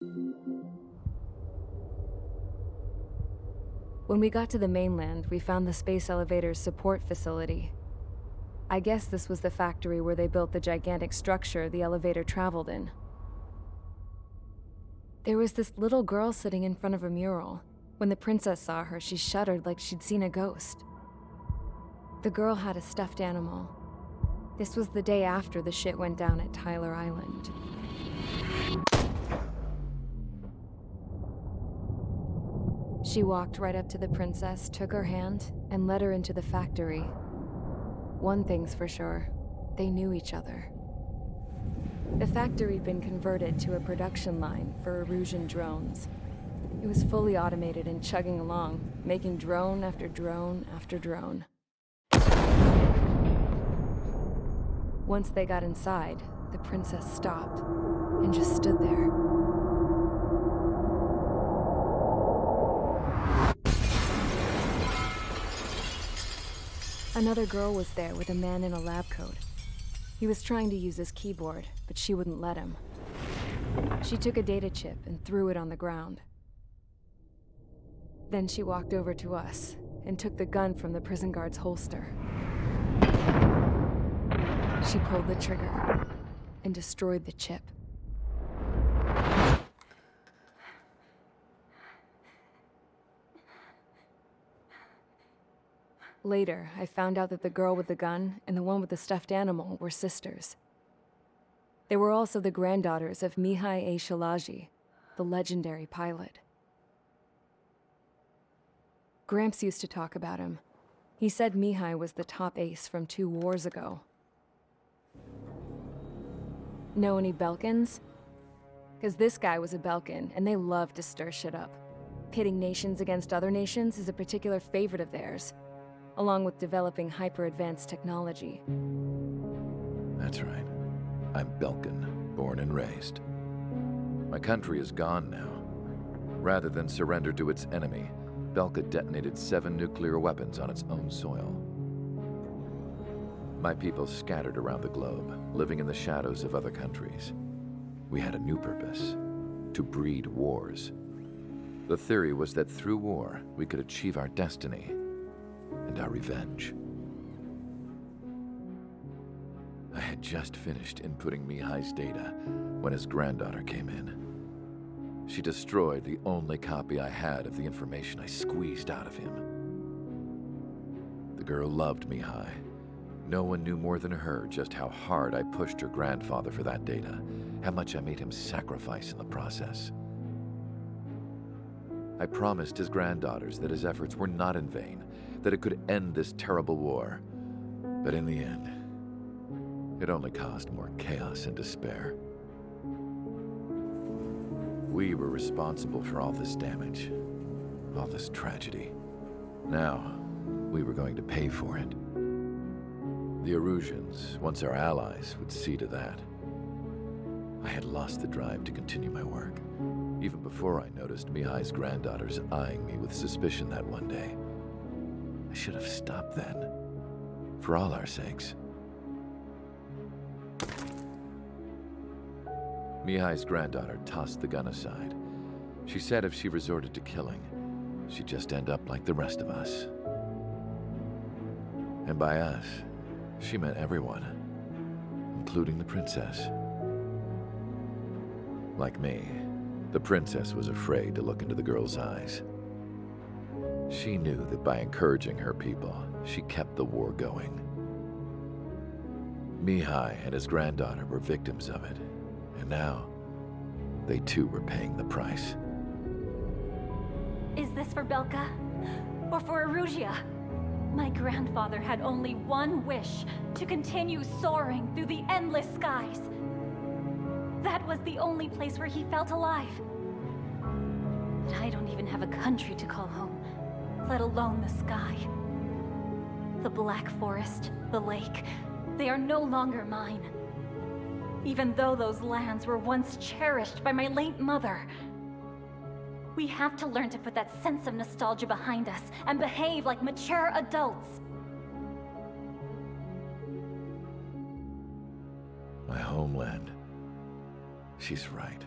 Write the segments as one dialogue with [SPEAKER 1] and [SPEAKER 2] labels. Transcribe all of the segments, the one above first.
[SPEAKER 1] When we got to the mainland, we found the space elevator's support facility. I guess this was the factory where they built the gigantic structure the elevator traveled in. There was this little girl sitting in front of a mural. When the princess saw her, she shuddered like she'd seen a ghost. The girl had a stuffed animal. This was the day after the shit went down at Tyler Island. She walked right up to the princess, took her hand, and led her into the factory. One thing's for sure, they knew each other. The factory'd been converted to a production line for Erusian drones. It was fully automated and chugging along, making drone after drone after drone. Once they got inside, the princess stopped and just stood there. Another girl was there with a man in a lab coat. He was trying to use his keyboard, but she wouldn't let him. She took a data chip and threw it on the ground. Then she walked over to us and took the gun from the prison guard's holster. She pulled the trigger and destroyed the chip. Later, I found out that the girl with the gun and the one with the stuffed animal were sisters. They were also the granddaughters of Mihai A. Shalaji, the legendary pilot. Gramps used to talk about him. He said Mihai was the top ace from 2 wars ago. Know any Belkans? Because this guy was a Belkan, and they love to stir shit up. Pitting nations against other nations is a particular favorite of theirs, along with developing hyper-advanced technology.
[SPEAKER 2] That's right. I'm Belkan, born and raised. My country is gone now. Rather than surrender to its enemy, Belka detonated 7 nuclear weapons on its own soil. My people scattered around the globe, living in the shadows of other countries. We had a new purpose: to breed wars. The theory was that through war, we could achieve our destiny and our revenge. I had just finished inputting Mihai's data when his granddaughter came in. She destroyed the only copy I had of the information I squeezed out of him. The girl loved Mihai. No one knew more than her just how hard I pushed her grandfather for that data, how much I made him sacrifice in the process. I promised his granddaughters that his efforts were not in vain, that it could end this terrible war. But in the end, it only caused more chaos and despair. We were responsible for all this damage, all this tragedy. Now, we were going to pay for it. The Erusians, once our allies, would see to that. I had lost the drive to continue my work, even before I noticed Mihai's granddaughters eyeing me with suspicion that one day. I should have stopped then, for all our sakes. Mihai's granddaughter tossed the gun aside. She said if she resorted to killing, she'd just end up like the rest of us. And by us, she meant everyone, including the princess. Like me, the princess was afraid to look into the girl's eyes. She knew that by encouraging her people, she kept the war going. Mihai and his granddaughter were victims of it, and now, they too were paying the price.
[SPEAKER 3] Is this for Belka? Or for Erusia? My grandfather had only one wish: to continue soaring through the endless skies. That was the only place where he felt alive. But I don't even have a country to call home, let alone the sky. The Black Forest, the lake, they are no longer mine. Even though those lands were once cherished by my late mother. We have to learn to put that sense of nostalgia behind us and behave like mature adults.
[SPEAKER 2] My homeland. She's right.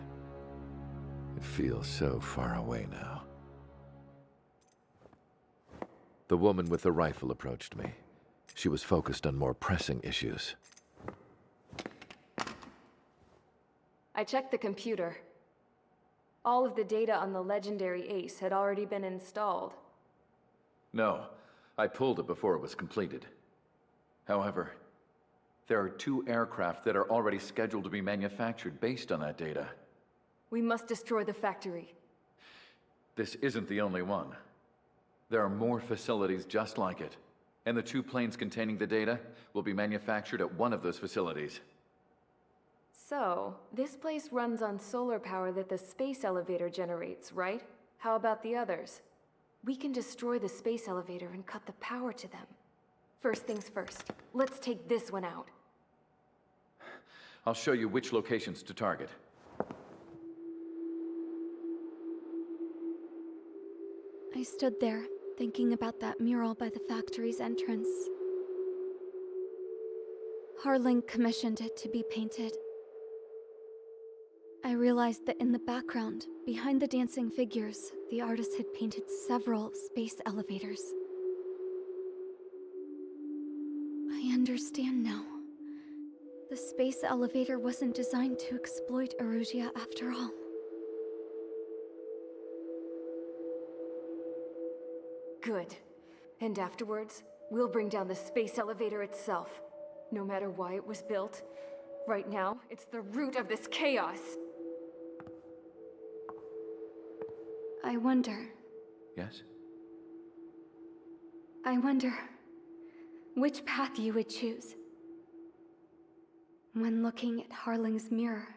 [SPEAKER 2] feels so far away now. The woman with the rifle approached me. She was focused on more pressing issues.
[SPEAKER 1] I checked the computer. All of the data on the legendary Ace had already been installed.
[SPEAKER 4] No, I pulled it before it was completed. However, there are 2 aircraft that are already scheduled to be manufactured based on that data.
[SPEAKER 1] We must destroy the factory.
[SPEAKER 4] This isn't the only one. There are more facilities just like it, and the 2 planes containing the data will be manufactured at one of those facilities.
[SPEAKER 1] So, this place runs on solar power that the space elevator generates, right? How about the others? We can destroy the space elevator and cut the power to them. First things first, let's take this one out.
[SPEAKER 4] I'll show you which locations to target.
[SPEAKER 5] I stood there, thinking about that mural by the factory's entrance. Harling commissioned it to be painted. I realized that in the background, behind the dancing figures, the artist had painted several space elevators. I understand now. The space elevator wasn't designed to exploit Erusia after all.
[SPEAKER 1] Good. And afterwards, we'll bring down the space elevator itself. No matter why it was built, right now, it's the root of this chaos.
[SPEAKER 5] I wonder
[SPEAKER 4] Yes?
[SPEAKER 5] which path you would choose when looking at Harling's mirror.